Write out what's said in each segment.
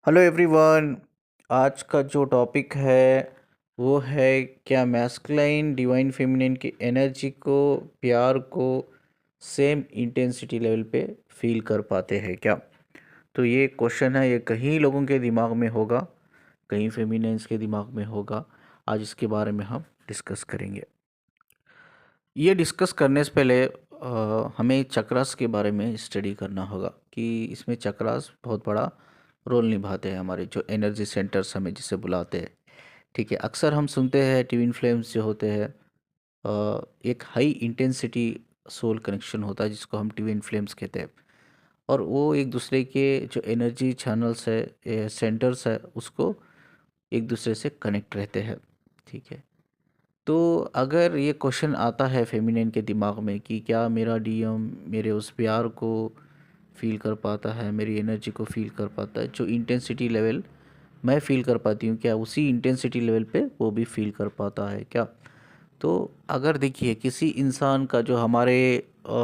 Hello everyone. आज का जो टॉपिक है वो है क्या मैस्कुलाइन डिवाइन फेमिनिन की एनर्जी को, प्यार को सेम इंटेंसिटी लेवल पे फील कर पाते हैं क्या। तो ये क्वेश्चन है, ये कई लोगों के दिमाग में होगा, कई फेमिनिन्स के दिमाग में होगा। आज इसके बारे में हम डिस्कस करेंगे। ये डिस्कस करने से पहले हमें चक्रास के बारे में स्टडी करना होगा कि इसमें चक्रास बहुत बड़ा रोल निभाते हैं, हमारे जो एनर्जी सेंटर्स हमें जिसे बुलाते हैं। ठीक है, अक्सर हम सुनते हैं ट्विन फ्लेम्स जो होते हैं, एक हाई इंटेंसिटी सोल कनेक्शन होता है जिसको हम ट्विन फ्लेम्स कहते हैं। और वो एक दूसरे के जो एनर्जी चैनल्स है, सेंटर्स है, उसको एक दूसरे से कनेक्ट रहते हैं। ठीक है, तो अगर ये क्वेश्चन आता है फेमिनिन के दिमाग में कि क्या मेरा डीएम मेरे उस प्यार को फील कर पाता है, मेरी एनर्जी को फील कर पाता है, जो इंटेंसिटी लेवल मैं फील कर पाती हूँ, क्या उसी इंटेंसिटी लेवल पे वो भी फील कर पाता है क्या। तो अगर देखिए किसी इंसान का जो हमारे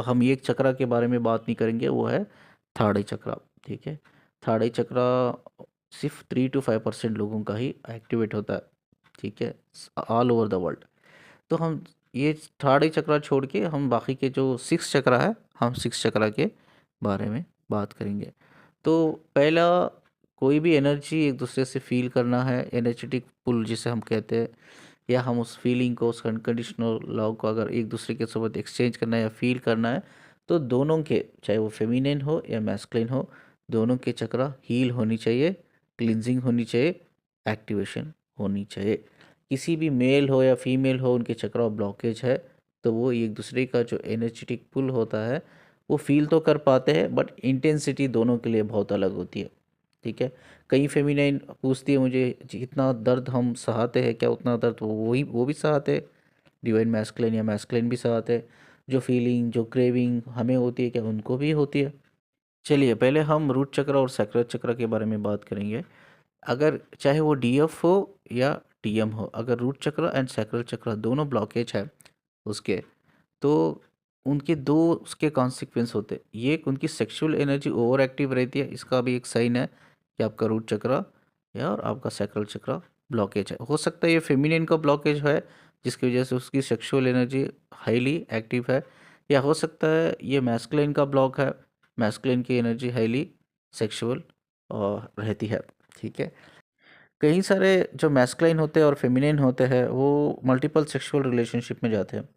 हम एक चक्रा के बारे में बात नहीं करेंगे, वो है थर्ड आई चक्रा। ठीक है, थर्ड आई चक्रा सिर्फ 3 to 5% लोगों का ही एक्टिवेट होता है। ठीक है, ऑल ओवर द वर्ल्ड। तो हम ये थर्ड आई चक्रा छोड़ के हम बाकी के जो सिक्स चक्रा है, हम सिक्स चक्रा के बारे में बात करेंगे। तो पहला, कोई भी एनर्जी एक दूसरे से फील करना है, एनर्जेटिक पुल जिसे हम कहते हैं, या हम उस फीलिंग को, उस अनकंडीशनल लव को अगर एक दूसरे के साथ एक्सचेंज करना है या फील करना है, तो दोनों के, चाहे वो फेमिनिन हो या मैस्कुलिन हो, दोनों के चक्रा हील होनी चाहिए, क्लिनजिंग होनी चाहिए, एक्टिवेशन होनी चाहिए। किसी भी मेल हो या फीमेल हो, उनके चक्रा ब्लॉकेज है, तो वो एक दूसरे का जो एनर्जेटिक पुल होता है वो फील तो कर पाते हैं, बट इंटेंसिटी दोनों के लिए बहुत अलग होती है। ठीक है, कई फेमिनाइन पूछती है मुझे, जितना दर्द हम सहाते हैं क्या उतना दर्द वो भी सहाते हैं, डिवाइन मैस्कुलिन या मैस्कुलिन भी सहाते हैं। जो फीलिंग, जो क्रेविंग हमें होती है क्या उनको भी होती है। चलिए पहले हम रूट चक्र और सैक्रल चक्र के बारे में बात करेंगे। अगर चाहे वो डीएफ हो या टीएम हो, अगर रूट चक्र एंड सैक्रल चक्र दोनों ब्लॉकेज है उसके, तो उनके दो उसके कॉन्सिक्वेंस होते हैं। ये एक, उनकी सेक्सुअल एनर्जी ओवर एक्टिव रहती है, इसका भी एक साइन है कि आपका रूट चक्र या और आपका सैक्रल चक्र ब्लॉकेज है। हो सकता है ये फेमिनिन का ब्लॉकेज है जिसकी वजह से उसकी सेक्सुअल एनर्जी हाईली एक्टिव है, या हो सकता है ये मैस्कुलिन का ब्लॉक है, मैस्कुलिन की एनर्जी हाईली सेक्सुअल रहती है। ठीक है, कई सारे जो मैस्कुलिन होते हैं और फेमिनिन होते हैं वो मल्टीपल सेक्सुअल रिलेशनशिप में जाते हैं।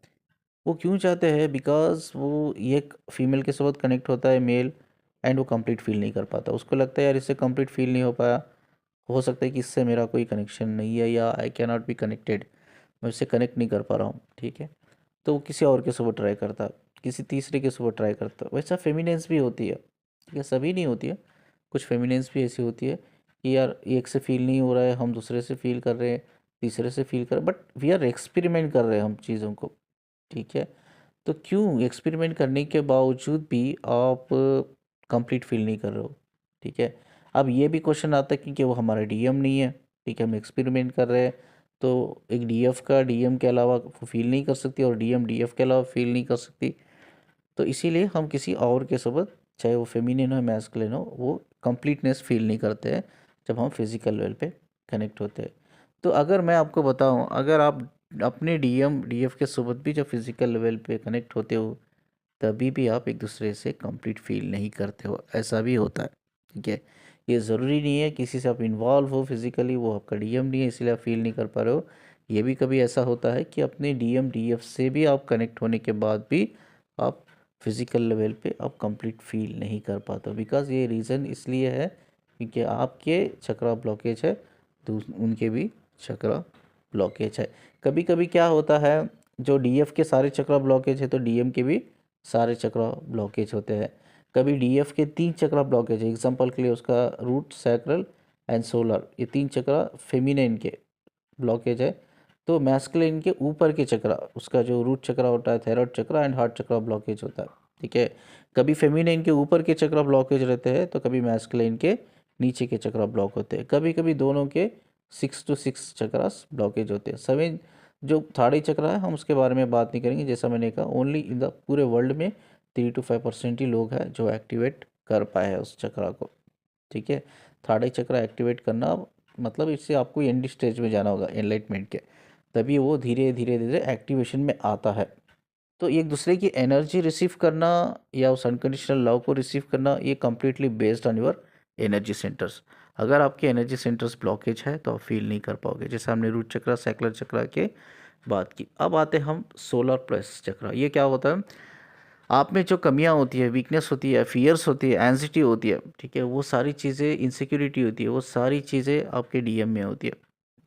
वो क्यों चाहते हैं? बिकॉज़ वो ये एक फीमेल के साथ कनेक्ट होता है मेल, एंड वो कंप्लीट फील नहीं कर पाता। उसको लगता है यार इससे कंप्लीट फील नहीं हो पाया, हो सकता है कि इससे मेरा कोई कनेक्शन नहीं है, या I can not be connected, मैं उससे कनेक्ट नहीं कर पा रहा हूँ। ठीक है, तो वो किसी और के साथ ट्राई करता, किसी तीसरे के साथ ट्राई करता। वैसा फेमिनेंस भी होती है। ठीक है, सभी नहीं होती है, कुछ फेमिनेंस भी ऐसी होती है कि यार एक से फील नहीं हो रहा है, हम दूसरे से फील कर रहे हैं, तीसरे से फील कर, बट वी आर एक्सपेरिमेंट कर रहे हैं हम चीज़ों को। ठीक है, तो क्यों एक्सपेरिमेंट करने के बावजूद भी आप कंप्लीट फील नहीं कर रहे हो। ठीक है, अब ये भी क्वेश्चन आता है कि वो हमारा डीएम नहीं है। ठीक है, हम एक्सपेरिमेंट कर रहे हैं, तो एक डीएफ का डीएम के अलावा फील नहीं कर सकती, और डीएम डीएफ के अलावा फील नहीं कर सकती। तो इसीलिए हम किसी और के साथ, चाहे वो फेमिनिन हो मैस्कुलिन हो, वो कंप्लीटनेस फील नहीं करते हैं जब हम फिजिकल लेवल पे कनेक्ट होते हैं। तो अगर मैं आपको बताऊं, अगर आप अपने डीएम डीएफ के साथ भी जब फिजिकल लेवल पे कनेक्ट होते हो, तभी भी आप एक दूसरे से कंप्लीट फील नहीं करते हो, ऐसा भी होता है। ठीक है, ये ज़रूरी नहीं है किसी से आप इन्वॉल्व हो फिजिकली, वो आपका डीएम नहीं है इसलिए आप फील नहीं कर पा रहे हो। ये भी कभी ऐसा होता है कि अपने डीएम डीएफ से भी आप कनेक्ट होने के बाद भी आप फिजिकल लेवल पे आप कंप्लीट फील नहीं कर पाते हो। बिकॉज ये रीज़न इसलिए है क्योंकि आपके चक्रा ब्लॉकेज है, तो उनके भी चक्रा ब्लॉकेज है। कभी कभी क्या होता है, जो डीएफ के सारे चक्रा ब्लॉकेज है तो डीएम के भी सारे चक्रा ब्लॉकेज होते हैं। कभी डीएफ के 3 चक्रा ब्लॉकेज है, एग्जांपल के लिए उसका रूट, सैक्रल एंड सोलर, ये 3 चक्रा फेमिनिन के ब्लॉकेज है। तो मैस्कुलिन के ऊपर के चक्रा, उसका जो रूट चक्रा होता है, थैरॉइड चक्रा एंड हार्ट चक्रा ब्लॉकेज होता है। ठीक है, कभी फेमिनिन के ऊपर के चक्रा ब्लॉकेज रहते हैं, तो कभी मैस्कुलिन के नीचे के चक्रा ब्लॉक होते हैं। कभी कभी दोनों के 6 to 6 चक्रास ब्लॉकेज होते हैं। सेवन जो थर्ड आई चक्रा है हम उसके बारे में बात नहीं करेंगे, जैसा मैंने कहा ओनली इन द पूरे वर्ल्ड में 3 to 5% ही लोग हैं जो एक्टिवेट कर पाए हैं उस चक्रा को। ठीक है, थर्ड आई चक्रा एक्टिवेट करना, मतलब इससे आपको एंड स्टेज में जाना होगा एनलाइटमेंट के, तभी वो धीरे धीरे धीरे एक्टिवेशन में आता है। तो एक दूसरे की एनर्जी रिसीव करना या उस अनकंडीशनल लव को रिसीव करना, ये completely based on your energy centres. अगर आपके एनर्जी सेंटर्स ब्लॉकेज है तो आप फील नहीं कर पाओगे, जैसे हमने रूट चक्रा सैक्युलर चक्रा के बात की। अब आते हैं हम सोलर प्लेक्स चक्रा। ये क्या होता है, आप में जो कमियां होती है, वीकनेस होती है, फियर्स होती है, एंजाइटी होती है, ठीक है, वो सारी चीज़ें, इनसिक्योरिटी होती है, वो सारी चीज़ें आपके डीएम में होती है,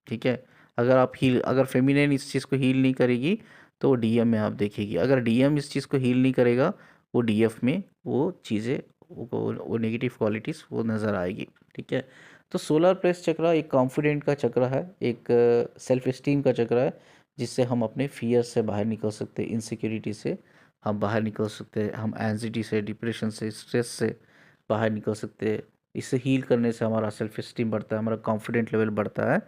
ठीक है। अगर फेमिनिन इस चीज़ को हील नहीं करेगी तो वो डीएम में आप देखेगी, अगर डीएम इस चीज़ को हील नहीं करेगा वो डीएफ में वो चीज़ें, वो नेगेटिव क्वालिटीज़ वो नज़र आएगी, ठीक है। तो सोलर प्लेक्स चक्रा एक कॉन्फिडेंट का चक्र है, एक सेल्फ एस्टीम का चक्र है, जिससे हम अपने फियर से बाहर निकल सकते हैं, इनसिक्योरिटी से हम बाहर निकल सकते हैं, हम एंजाइटी से, डिप्रेशन से, स्ट्रेस से बाहर निकल सकते हैं। इसे हील करने से हमारा सेल्फ एस्टीम बढ़ता है, हमारा कॉन्फिडेंट लेवल बढ़ता है,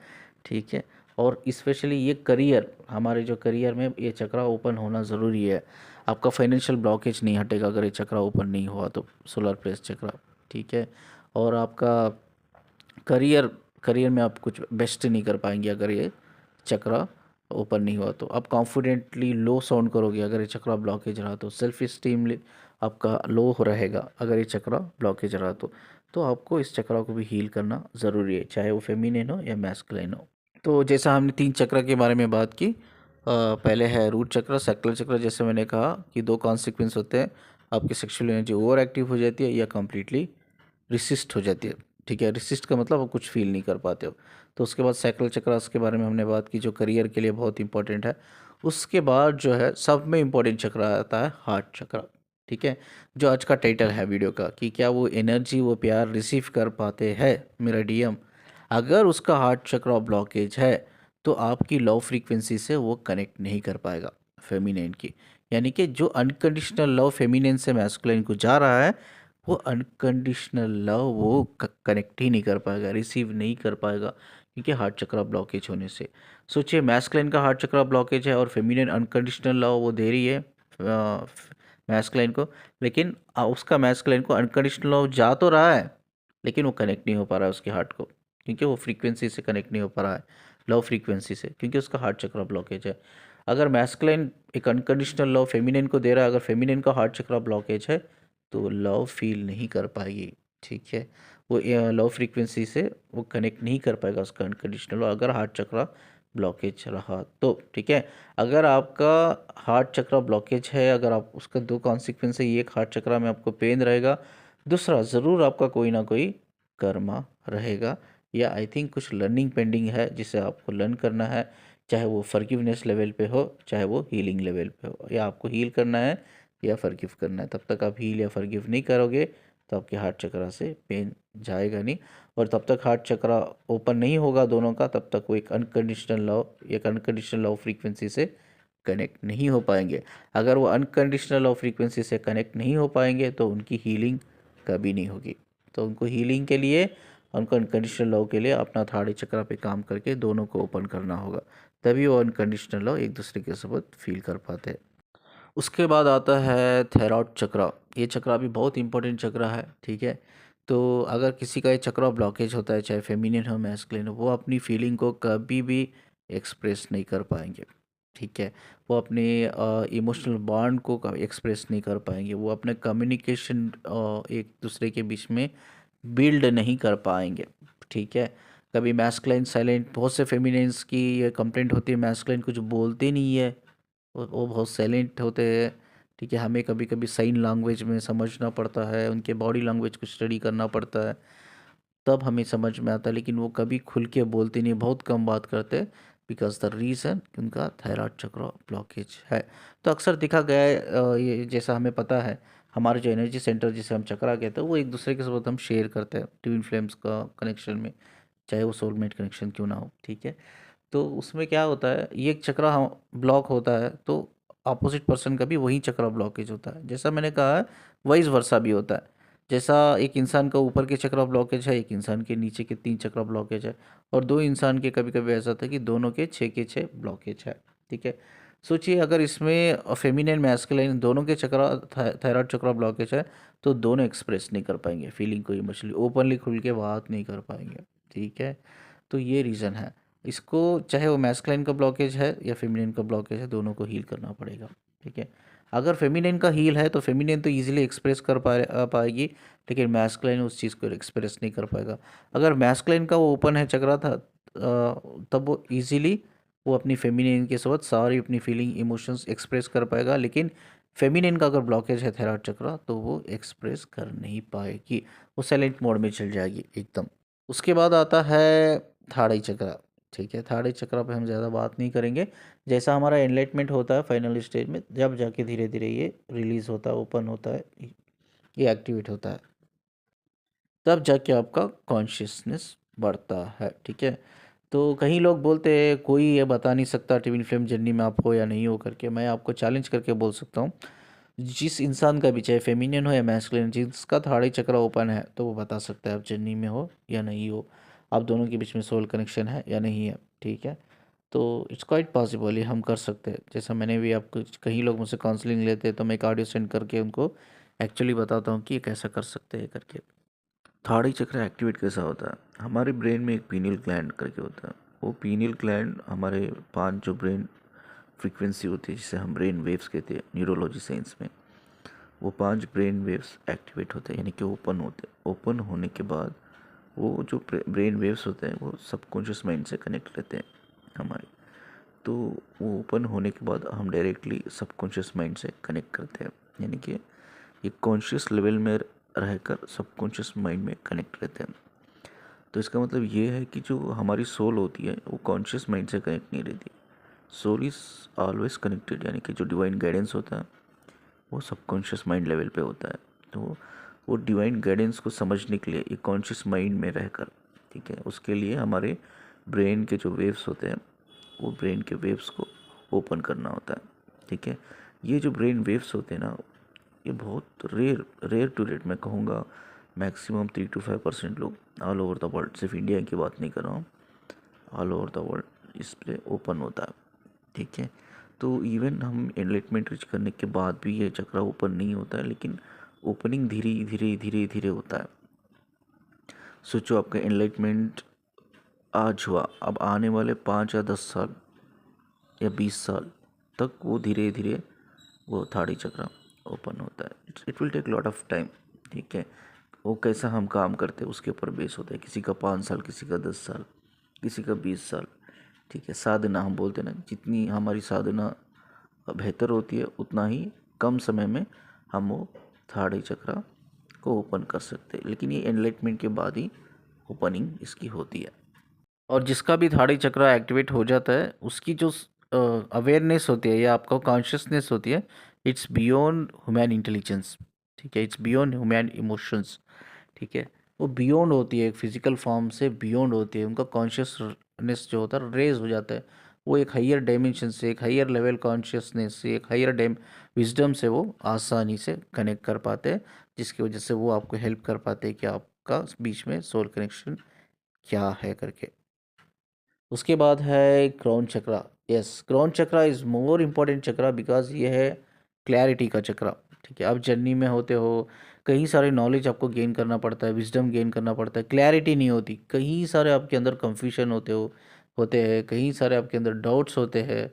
ठीक है। और स्पेशली ये करियर, हमारे जो करियर में ये चक्रा ओपन होना ज़रूरी है। आपका फाइनेंशियल ब्लॉकेज नहीं हटेगा अगर ये चक्रा ओपन नहीं हुआ तो, सोलर प्लेक्स चक्रा, ठीक है। और आपका करियर करियर में आप कुछ बेस्ट नहीं कर पाएंगे अगर ये चक्रा ओपन नहीं हुआ तो। आप कॉन्फिडेंटली लो साउंड करोगे अगर ये चक्रा ब्लॉकेज रहा तो, सेल्फ स्टीम आपका लो रहेगा अगर ये चक्रा ब्लॉकेज रहा तो आपको इस चक्रा को भी हील करना ज़रूरी है, चाहे वो फेमिनिन हो या मैस्कुलिन हो। तो जैसा हमने 3 चक्र के बारे में बात की, पहले है रूट चक्र, सैक्युलर चक्र। जैसे मैंने कहा कि 2 कॉन्सिक्वेंस होते हैं, आपकी सेक्सुअल एनर्जी ओवर एक्टिव हो जाती है या कम्प्लीटली रिसिस्ट हो जाती है, ठीक है। रिसिस्ट का मतलब आप कुछ फील नहीं कर पाते हो। तो उसके बाद सैक्युलर चक्रास के बारे में हमने बात की, जो करियर के लिए बहुत इंपॉर्टेंट है। उसके बाद जो है सब में इम्पॉर्टेंट चक्र आता है हार्ट चक्र, ठीक है, जो आज का टाइटल है वीडियो का, कि क्या वो एनर्जी, वो प्यार रिसीव कर पाते हैं मेरा डीएम। अगर उसका हार्ट चक्र ब्लॉकेज है तो आपकी लो फ्रीक्वेंसी से वो कनेक्ट नहीं कर पाएगा फेमिनिन की, यानी कि जो अनकंडीशनल लव फेमिनिन से मैस्कुलिन को जा रहा है, वो अनकंडीशनल लव वो कनेक्ट ही नहीं कर पाएगा, रिसीव नहीं कर पाएगा, क्योंकि हार्ट चक्र ब्लॉकेज होने से। सोचिए मैस्कुलिन का हार्ट चक्र ब्लॉकेज है और फेमिनिन अनकंडीशनल लव वो दे रही है मैस्कुलिन को, लेकिन उसका मैस्कुलिन को अनकंडीशनल लव जा तो रहा है लेकिन वो कनेक्ट नहीं हो पा रहा है उसके हार्ट को, क्योंकि वो फ्रीक्वेंसी से कनेक्ट नहीं हो पा रहा है, लो फ्रीक्वेंसी से, क्योंकि उसका हार्ट चक्र ब्लॉकेज है। अगर मैस्कुलिन एक अनकंडीशनल लव फेमिनिन को दे रहा है, अगर फेमिनिन का हार्ट चक्र ब्लॉकेज है तो लव फील नहीं कर पाएगी, ठीक है। वो लो फ्रीक्वेंसी से वो कनेक्ट नहीं कर पाएगा उसका अनकंडीशनल, अगर हार्ट चक्र ब्लॉकेज रहा तो, ठीक है। अगर आपका हार्ट चक्र ब्लॉकेज है, अगर आप उसका 2 कॉन्सिक्वेंस है, एक हार्ट चक्र में आपको पेन रहेगा, दूसरा ज़रूर आपका कोई ना कोई कर्मा रहेगा, या आई थिंक कुछ लर्निंग पेंडिंग है जिसे आपको लर्न करना है, चाहे वो फॉरगिवनेस लेवल पे हो, चाहे वो हीलिंग लेवल पे हो, या आपको हील करना है या फॉरगिव करना है। तब तक आप हील या फॉरगिव नहीं करोगे तो आपके हार्ट चक्रा से पेन जाएगा नहीं, और तब तक हार्ट चक्रा ओपन नहीं होगा दोनों का, तब तक वो एक अनकंडीशनल लव फ्रीक्वेंसी से कनेक्ट नहीं हो पाएंगे। अगर वो अनकंडीशनल लव फ्रीक्वेंसी से कनेक्ट नहीं हो पाएंगे तो उनकी हीलिंग कभी नहीं होगी। तो उनको हीलिंग के लिए, उनको अनकंडीशनल लव के लिए अपना थर्ड चक्रा पे काम करके दोनों को ओपन करना होगा, तभी वो अनकंडीशनल लव एक दूसरे के साथ फील कर पाते हैं। उसके बाद आता है थायराइड चक्रा। ये चक्रा भी बहुत इंपॉर्टेंट चक्रा है, ठीक है। तो अगर किसी का ये चक्रा ब्लॉकेज होता है, चाहे फेमिनिन हो मैस्कुलिन हो, वो अपनी फीलिंग को कभी भी एक्सप्रेस नहीं कर पाएंगे, ठीक है। वो अपने इमोशनल बॉन्ड को एक्सप्रेस नहीं कर पाएंगे, वो अपने कम्युनिकेशन एक दूसरे के बीच में बिल्ड नहीं कर पाएंगे, ठीक है। कभी मैस्कुलिन साइलेंट, बहुत से फेमिनिन्स की ये कंप्लेंट होती है, मैस्कुलिन कुछ बोलते नहीं है, वो बहुत साइलेंट होते हैं, ठीक है। हमें कभी कभी साइन लैंग्वेज में समझना पड़ता है, उनके बॉडी लैंग्वेज को स्टडी करना पड़ता है, तब हमें समझ में आता है, लेकिन वो कभी खुल के बोलते नहीं, बहुत कम बात करते हैं, बिकॉज द रीज़न उनका थायराइड चक्र ब्लॉकेज है। तो अक्सर देखा गया है, ये जैसा हमें पता है, हमारे जो एनर्जी सेंटर जिसे हम चक्रा कहते हैं, वो एक दूसरे के साथ हम शेयर करते हैं ट्विन फ्लेम्स का कनेक्शन में, चाहे वो सोलमेट कनेक्शन क्यों ना हो, ठीक है। तो उसमें क्या होता है, ये एक चक्रा हम ब्लॉक होता है तो अपोजिट पर्सन का भी वही चक्रा ब्लॉकेज होता है, जैसा मैंने कहा है वाइस वर्सा भी होता है। जैसा एक इंसान का ऊपर के चक्रा ब्लॉकेज है, एक इंसान के नीचे के 3 चक्रा ब्लॉकेज है, और 2 इंसान के कभी कभी ऐसा था कि दोनों के 6 के 6 ब्लॉकेज है, ठीक है। सोचिए अगर इसमें फेमिनिन मैस्कुलिन दोनों के चक्रा थायराइड चक्रा ब्लॉकेज है तो दोनों एक्सप्रेस नहीं कर पाएंगे फीलिंग को, इमोशनली ओपनली खुल के बात नहीं कर पाएंगे। ठीक है, तो ये रीज़न है। इसको चाहे वो मैस्कुलिन का ब्लॉकेज है या फेमिनिन का ब्लॉकेज है, दोनों को हील करना पड़ेगा। ठीक है, अगर फेमिनिन का हील है तो फेमिनिन तो इजीली एक्सप्रेस कर पाएगी, लेकिन मैस्कुलिन उस चीज़ को एक्सप्रेस नहीं कर पाएगा। अगर मैस्कुलिन का वो ओपन है चक्रा था तब वो इजीली वो अपनी फेमिनिन के साथ सारी अपनी फीलिंग इमोशंस एक्सप्रेस कर पाएगा, लेकिन फेमिनिन का अगर ब्लॉकेज है थायराइड चक्रा तो वो एक्सप्रेस कर नहीं पाएगी, वो साइलेंट मोड में चल जाएगी एकदम। उसके बाद आता है थाड़ई चक्रा। ठीक है, थाड़ई चक्रा पे हम ज़्यादा बात नहीं करेंगे। जैसा हमारा एनलाइटमेंट होता है फाइनल स्टेज में, जब जाके धीरे धीरे ये रिलीज़ होता है, ओपन होता है, ये एक्टिवेट होता है, तब जाके आपका कॉन्शियसनेस बढ़ता है। ठीक है, तो कहीं लोग बोलते हैं कोई ये बता नहीं सकता ट्विन फ्लेम जर्नी में आप हो या नहीं हो करके। मैं आपको चैलेंज करके बोल सकता हूँ, जिस इंसान का भी चाहे फेमिनिन हो या मैस्कुलिन, जिसका थाड़ी चक्र ओपन है तो वो बता सकता है आप जर्नी में हो या नहीं हो, आप दोनों के बीच में सोल कनेक्शन है या नहीं है। ठीक है, तो इट्स क्वाइट पॉसिबल, ये हम कर सकते हैं। जैसा मैंने भी आपको, कहीं लोग मुझसे काउंसलिंग लेते हैं तो मैं एक ऑडियो सेंड करके उनको एक्चुअली बताता हूँ कि ये कैसा कर सकते हैं करके। थाड़ी चक्र एक्टिवेट कैसा होता है, हमारे ब्रेन में एक पीनियल ग्लैंड करके होता है। वो पीनियल ग्लैंड हमारे 5 जो ब्रेन फ्रीक्वेंसी होती है, जिसे हम ब्रेन वेव्स कहते हैं न्यूरोलॉजी साइंस में, वो 5 ब्रेन वेव्स एक्टिवेट होते हैं, यानी कि ओपन होते हैं। ओपन होने के बाद वो जो ब्रेन वेव्स होते हैं वो सबकॉन्शियस माइंड से कनेक्ट रहते हैं हमारे। तो वो ओपन होने के बाद हम डायरेक्टली सबकॉन्शियस माइंड से कनेक्ट करते हैं, यानी कि ये कॉन्शियस लेवल में रहकर सबकॉन्शियस माइंड में कनेक्ट रहते हैं। तो इसका मतलब ये है कि जो हमारी सोल होती है वो कॉन्शियस माइंड से कनेक्ट नहीं रहती। सोल इज़ ऑलवेज कनेक्टेड, यानी कि जो डिवाइन गाइडेंस होता है वो सबकॉन्शियस माइंड लेवल पे होता है। तो वो डिवाइन गाइडेंस को समझने के लिए ये कॉन्शियस माइंड में रहकर, ठीक है, उसके लिए हमारे ब्रेन के जो वेव्स होते हैं वो ब्रेन के वेव्स को ओपन करना होता है। ठीक है, ये जो ब्रेन वेव्स होते हैं ना, ये बहुत रेयर टू रेट, मैं कहूँगा मैक्सिमम 3 to 5% लोग ऑल ओवर द वर्ल्ड, सिर्फ इंडिया की बात नहीं कर रहा हूँ, ऑल ओवर द वर्ल्ड इस पे ओपन होता है। ठीक है, तो इवन हम एनलाइटमेंट रीच करने के बाद भी ये चक्रा ओपन नहीं होता है, लेकिन ओपनिंग धीरे धीरे धीरे धीरे होता है। सोचो आपका एनलाइटमेंट आज हुआ, अब आने वाले 5 या 10 साल या 20 साल तक वो धीरे धीरे वो थाड़ी चक्रा ओपन होता है। It will take lot of time. ठीक है, वो कैसा हम काम करते हैं उसके ऊपर बेस होता है, किसी का 5 साल, किसी का 10 साल, किसी का 20 साल। ठीक है, साधना हम बोलते हैं ना, जितनी हमारी साधना बेहतर होती है उतना ही कम समय में हम वो थाड़ी चक्रा को ओपन कर सकते हैं, लेकिन ये एनलाइटमेंट के बाद ही ओपनिंग इसकी होती है। और जिसका भी थाड़ी चक्रा एक्टिवेट हो जाता है उसकी जो अवेयरनेस होती है या आपका कॉन्शियसनेस होती है, इट्स बियॉन्ड ह्यूमन इंटेलिजेंस। ठीक है, इट्स बियॉन्ड ह्यूमन इमोशंस। ठीक है, वो बियॉन्ड होती है, एक फिजिकल फॉर्म से बियॉन्ड होती है। उनका कॉन्शियसनेस जो होता है रेज हो जाता है, वो एक हाइयर डायमेंशन से, एक हाइयर लेवल कॉन्शियसनेस से, एक हाइयर विजडम से वो आसानी से कनेक्ट कर पाते हैं, जिसकी वजह से वो आपको हेल्प कर पाते हैं कि आपका बीच में सोल कनेक्शन क्या है करके। उसके बाद है crown chakra. Yes, crown chakra is more important chakra because ये है क्लैरिटी का चक्रा। ठीक है, आप जर्नी में होते हो, कई सारे नॉलेज आपको गेन करना पड़ता है, विजडम गेन करना पड़ता है, क्लैरिटी नहीं होती, कई सारे आपके अंदर कंफ्यूजन होते हैं, कई सारे आपके अंदर डाउट्स होते हैं,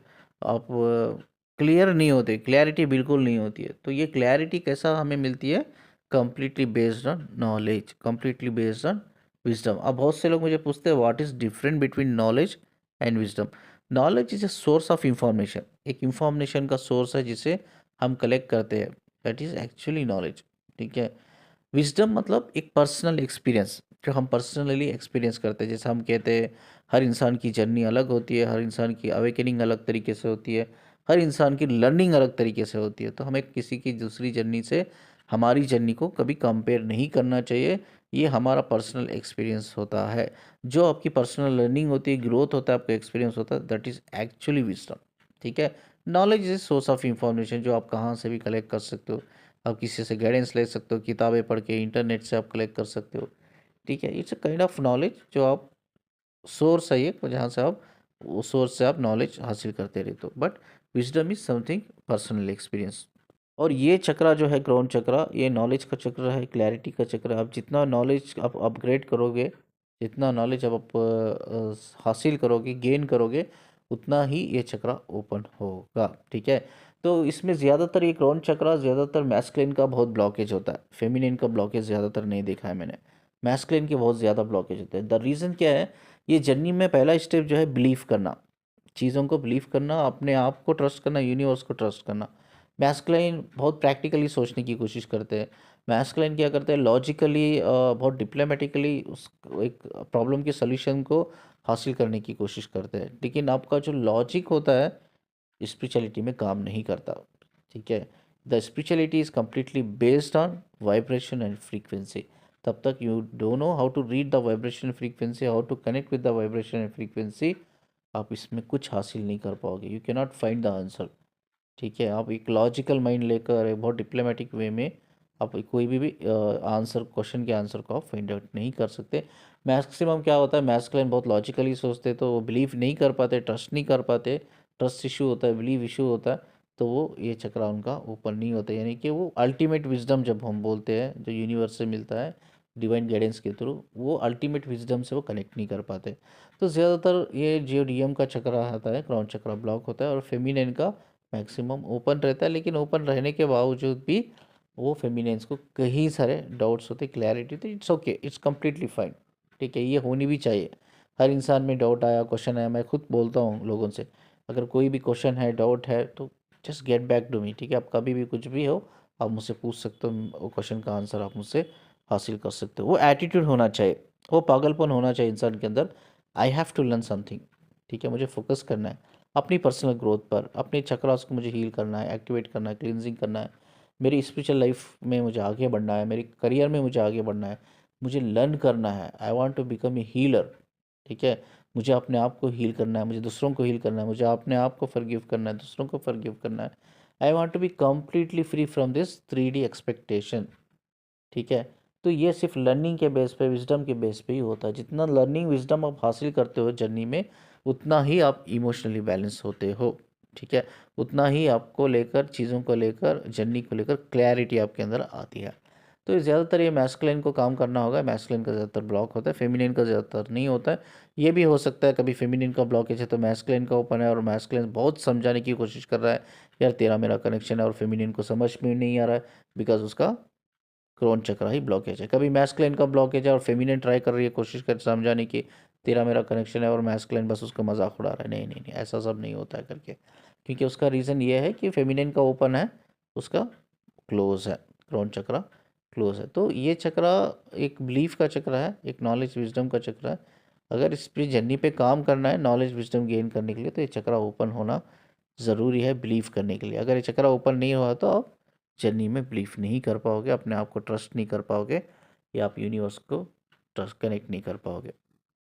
आप क्लियर नहीं होते, क्लैरिटी बिल्कुल नहीं होती है। तो ये क्लैरिटी कैसा हमें मिलती है, completely based on knowledge, completely based on wisdom. अब बहुत से लोग मुझे पूछते हैं what is different between knowledge and wisdom. Knowledge is a source of information, एक इंफॉर्मेशन का सोर्स है जिसे हम कलेक्ट करते हैं, दैट इज़ एक्चुअली नॉलेज। ठीक है, विजडम मतलब एक पर्सनल एक्सपीरियंस जो हम पर्सनली एक्सपीरियंस करते हैं। जैसे हम कहते हैं हर इंसान की जर्नी अलग होती है, हर इंसान की अवेकनिंग अलग तरीके से होती है, हर इंसान की लर्निंग अलग तरीके से होती है। तो हमें किसी की दूसरी जर्नी से हमारी जर्नी को कभी कंपेयर नहीं करना चाहिए। ये हमारा पर्सनल एक्सपीरियंस होता है, जो आपकी पर्सनल लर्निंग होती है, ग्रोथ होता है, आपका एक्सपीरियंस होता है, दैट इज़ एक्चुअली विजडम। ठीक है, knowledge is source of information जो आप कहाँ से भी कलेक्ट कर सकते हो, आप किसी से गाइडेंस ले सकते हो, किताबें पढ़ के, इंटरनेट से आप कलेक्ट कर सकते हो। ठीक है, it's a kind of knowledge जो आप सोर्स है एक, जहाँ से आप वो सोर्स से आप नॉलेज हासिल करते रहते हो। But wisdom is something personal experience. और ये चक्रा जो है क्राउन चक्रा, ये नॉलेज का चक्र है, क्लैरिटी का चक्र है। आप जितना नॉलेज आप अपग्रेड करोगे, जितना नॉलेज आप हासिल करोगे, गेन करोगे, उतना ही ये चक्रा ओपन होगा। ठीक है, तो इसमें ज़्यादातर ये क्राउन चक्रा ज़्यादातर मैस्कुलिन का बहुत ब्लॉकेज होता है, फेमिनिन का ब्लॉकेज ज़्यादातर नहीं देखा है मैंने। मैस्कुलिन के बहुत ज़्यादा ब्लॉकेज होते हैं। द रीज़न क्या है, ये जर्नी में पहला स्टेप जो है बिलीव करना, चीज़ों को बिलीव करना, अपने आप को ट्रस्ट करना, यूनिवर्स को ट्रस्ट करना। मैस्कुलाइन बहुत प्रैक्टिकली सोचने की कोशिश करते हैं। मैस्कुलाइन क्या करते हैं, लॉजिकली बहुत डिप्लोमेटिकली उस एक प्रॉब्लम के सॉल्यूशन को हासिल करने की कोशिश करते हैं। लेकिन आपका जो लॉजिक होता है स्पिरिचुअलिटी में काम नहीं करता। ठीक है, the spirituality is completely based on vibration and frequency. तब तक you don't know how to read the vibration frequency, how to connect with the vibration and frequency, आप इसमें कुछ हासिल नहीं कर पाओगे। You can not find the answer. ठीक है, आप एक लॉजिकल माइंड लेकर एक बहुत डिप्लोमेटिक वे में आप कोई भी आंसर, क्वेश्चन के आंसर को आप फाइंड आउट नहीं कर सकते। मैक्सिमम क्या होता है, मैस्कुलिन बहुत लॉजिकली सोचते, तो वो बिलीव नहीं कर पाते, ट्रस्ट नहीं कर पाते, ट्रस्ट इशू होता है, बिलीव इशू होता है, तो वो ये चक्रा उनका ओपन नहीं होता। यानी कि वो अल्टीमेट विजडम जब हम बोलते हैं, जो यूनिवर्स से मिलता है डिवाइन गाइडेंस के थ्रू, वो अल्टीमेट विजडम से वो कनेक्ट नहीं कर पाते। तो ज़्यादातर ये जो डीएम का चक्रा आता है, क्राउन चक्रा ब्लॉक होता है, और फेमिनिन का मैक्सिमम ओपन रहता है। लेकिन ओपन रहने के बावजूद भी वो फेमिनियंस को कई सारे डाउट्स होते, क्लैरिटी, तो it's okay, it's completely fine. ठीक है, ये होनी भी चाहिए। हर इंसान में डाउट आया, क्वेश्चन आया, मैं खुद बोलता हूँ लोगों से, अगर कोई भी क्वेश्चन है, डाउट है, तो just get back to me. ठीक है, आप कभी भी कुछ भी हो, आप मुझसे पूछ सकते हो, वो क्वेश्चन का आंसर आप मुझसे हासिल कर सकते हो। वो एटीट्यूड होना चाहिए, वो पागलपन होना चाहिए इंसान के अंदर। I have to learn something. ठीक है, मुझे फोकस करना है अपनी पर्सनल ग्रोथ पर, अपने चक्रास को मुझे हील करना है, एक्टिवेट करना है, क्लिनजिंग करना है। मेरी स्पिरिचुअल लाइफ में मुझे आगे बढ़ना है, मेरे करियर में मुझे आगे बढ़ना है, मुझे लर्न करना है। I want to become a healer. ठीक है, मुझे अपने आप को हील करना है, मुझे दूसरों को हील करना है, मुझे अपने आप को फॉरगिव करना है, दूसरों को फॉरगिव करना है। I want to be completely free from this 3D expectation. ठीक है, तो ये सिर्फ लर्निंग के बेस पे, विजडम के बेस पे ही होता है। जितना लर्निंग विजडम आप हासिल करते हो जर्नी में, उतना ही आप इमोशनली बैलेंस होते हो। ठीक है, उतना ही आपको लेकर, चीज़ों को लेकर, जर्नी को लेकर क्लैरिटी आपके अंदर आती है। तो ज़्यादातर ये मैस्कुलिन को काम करना होगा। मैस्कुलिन का ज़्यादातर ब्लॉक होता है, फेमिनिन का ज़्यादातर नहीं होता है। ये भी हो सकता है कभी फेमिनिन का ब्लॉकेज है तो मैस्कुलिन का ओपन है, और मैस्कुलिन बहुत समझाने की कोशिश कर रहा है, यार तेरा मेरा कनेक्शन है, और फेमिनिन को समझ में नहीं आ रहा है, बिकॉज उसका क्रोन चक्र ही ब्लॉकेज है। कभी मैस्कुलिन का ब्लॉकेज है और फेमिनिन ट्राई कर रही है, कोशिश कर समझाने की, तेरा मेरा कनेक्शन है, और मैस्कुलिन बस उसका मजाक उड़ा रहा है, नहीं नहीं नहीं, ऐसा सब नहीं होता है करके। क्योंकि उसका रीज़न ये है कि फेमिनिन का ओपन है, उसका क्लोज है, क्रोन चक्र क्लोज है। तो ये चक्र एक बिलीफ का चक्र है, एक नॉलेज विजडम का चक्र है। अगर इस पर जर्नी पे काम करना है, नॉलेज विजडम गेन करने के लिए, तो ये चक्र ओपन होना ज़रूरी है बिलीव करने के लिए। अगर ये चक्र ओपन नहीं हुआ तो आप जर्नी में बिलीव नहीं कर पाओगे, अपने आप को ट्रस्ट नहीं कर पाओगे, या आप यूनिवर्स को ट्रस्ट कनेक्ट नहीं कर पाओगे।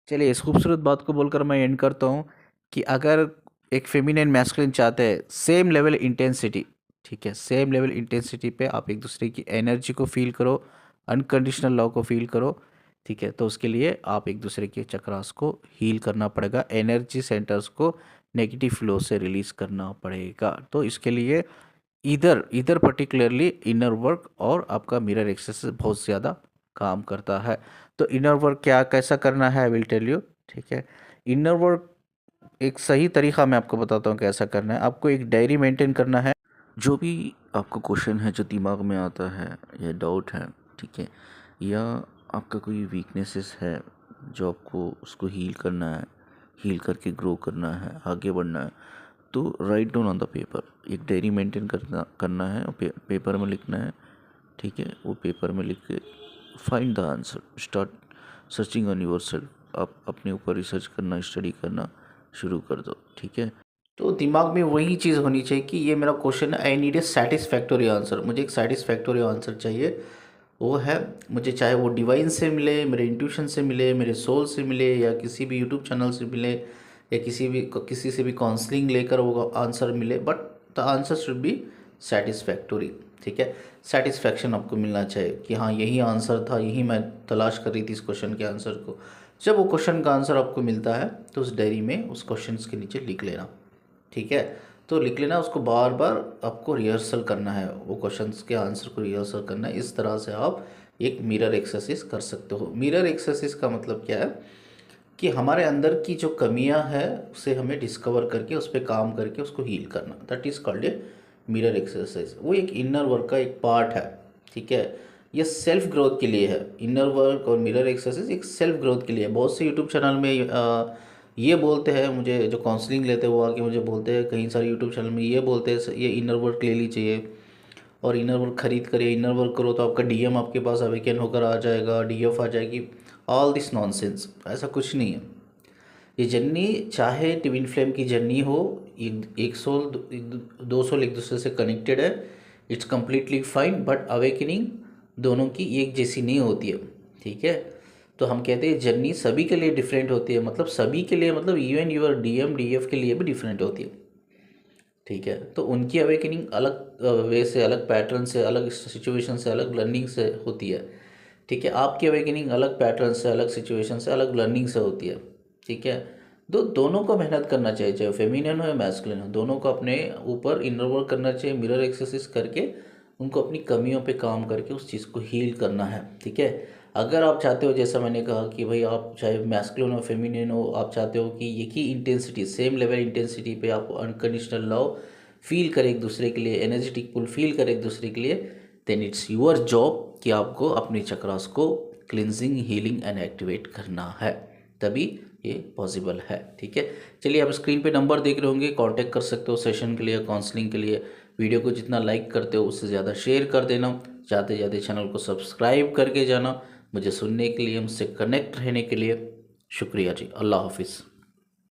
चलिए, इस खूबसूरत बात को बोलकर मैं एंड करता हूँ कि अगर एक फेमिनिन मैस्कुलिन चाहते हैं सेम लेवल इंटेंसिटी, ठीक है, सेम लेवल इंटेंसिटी पे आप एक दूसरे की एनर्जी को फील करो, अनकंडीशनल लव को फील करो। ठीक है, तो उसके लिए आप एक दूसरे के चक्रास को हील करना पड़ेगा, एनर्जी सेंटर्स को नेगेटिव फ्लो से रिलीज करना पड़ेगा। तो इसके लिए इधर इधर पर्टिकुलरली इनर वर्क और आपका मिरर एक्सरसाइज बहुत ज़्यादा काम करता है। तो इनर वर्क क्या कैसा करना है, आई विल टेल यू। ठीक है, इनर वर्क एक सही तरीका मैं आपको बताता हूँ कैसा करना है। आपको एक डायरी मेंटेन करना है, जो भी आपका क्वेश्चन है जो दिमाग में आता है या डाउट है, ठीक है, या आपका कोई वीकनेसेस है जो आपको उसको हील करना है, हील करके ग्रो करना है, आगे बढ़ना है, तो write down on the paper. एक डायरी मेंटेन करना है, पेपर में लिखना है। ठीक है, वो पेपर में लिख के find the answer, start searching on your self. आप अपने ऊपर रिसर्च करना, स्टडी करना शुरू कर दो। ठीक है, तो दिमाग में वही चीज़ होनी चाहिए कि ये मेरा क्वेश्चन है, आई नीड ए सेटिस्फैक्टोरी आंसर, मुझे एक सेटिस्फैक्टोरी आंसर चाहिए। वो है, मुझे चाहे वो डिवाइन से मिले, मेरे इंट्यूशन से मिले, मेरे सोल से मिले, या किसी भी यूट्यूब चैनल से मिले, या किसी से भी काउंसलिंग लेकर वो आंसर मिले, but the answer should be satisfactory. ठीक है, सेटिस्फैक्शन आपको मिलना चाहिए कि हाँ यही आंसर था, यही मैं तलाश कर रही थी इस क्वेश्चन के आंसर को। जब वो क्वेश्चन का आंसर आपको मिलता है तो उस डायरी में उस क्वेश्चन के नीचे लिख लेना। ठीक है, तो लिख लेना, उसको बार बार आपको रिहर्सल करना है, वो क्वेश्चंस के आंसर को रिहर्सल करना है। इस तरह से आप एक मिरर एक्सरसाइज कर सकते हो। मिरर एक्सरसाइज का मतलब क्या है कि हमारे अंदर की जो कमियां हैं उसे हमें डिस्कवर करके उस पर काम करके उसको हील करना, that is called a mirror exercise. वो एक इनर वर्क का एक पार्ट है, ठीक है। ये सेल्फ ग्रोथ के लिए है। इनर वर्क और मिरर एक्सरसाइज एक सेल्फ ग्रोथ के लिए है। बहुत से यूट्यूब चैनल में ये बोलते हैं, मुझे जो काउंसलिंग लेते हैं वो आके मुझे बोलते हैं, कई सारे यूट्यूब चैनल में ये बोलते हैं ये इनर वर्क ले लीजिए और इनर वर्क खरीद करिए, इनर वर्क करो तो आपका डीएम आपके पास अवेकन होकर आ जाएगा, डीएफ आ जाएगी। ऑल दिस नॉनसेंस, ऐसा कुछ नहीं है। ये जर्नी चाहे ट्विन फ्लेम की जर्नी हो, एक सोल दो सोल एक दूसरे से कनेक्टेड है, it's completely fine, but awakening दोनों की एक जैसी नहीं होती है, ठीक है। तो हम कहते हैं जर्नी सभी के लिए डिफरेंट होती है, मतलब सभी के लिए, मतलब इवन यूर डीएम डीएफ के लिए भी डिफरेंट होती है, ठीक है। तो उनकी अवेकनिंग अलग वे से, अलग पैटर्न से, अलग सिचुएशन से, अलग लर्निंग से होती है, ठीक है। आपकी अवेकनिंग अलग पैटर्न से, अलग सिचुएशन से, अलग लर्निंग से होती है, ठीक है। दोनों को मेहनत करना चाहिए, चाहे फेमिनिन हो या मैस्कुलिन हो, दोनों को अपने ऊपर इनर वर्क करना चाहिए, मिरर एक्सरसाइज करके उनको अपनी कमियों पे काम करके उस चीज़ को हील करना है, ठीक है। अगर आप चाहते हो, जैसा मैंने कहा कि भाई आप चाहे मैस्कुलिन हो फेमिनिन हो, आप चाहते हो कि एक ही इंटेंसिटी, सेम लेवल इंटेंसिटी पे आप अनकंडीशनल लव फील करें एक दूसरे के लिए, एनर्जेटिक पुल फील करें एक दूसरे के लिए, देन इट्स योर जॉब कि आपको अपनी चक्रास को क्लिनजिंग, हीलिंग एंड एक्टिवेट करना है, तभी ये पॉसिबल है, ठीक है। चलिए, आप स्क्रीन पे नंबर देख रहे होंगे, कांटेक्ट कर सकते हो सेशन के लिए, काउंसलिंग के लिए। वीडियो को जितना लाइक करते हो उससे ज़्यादा शेयर कर देना, जाते जाते चैनल को सब्सक्राइब करके जाना। मुझे सुनने के लिए, मुझसे कनेक्ट रहने के लिए शुक्रिया जी। अल्लाह हाफिज़।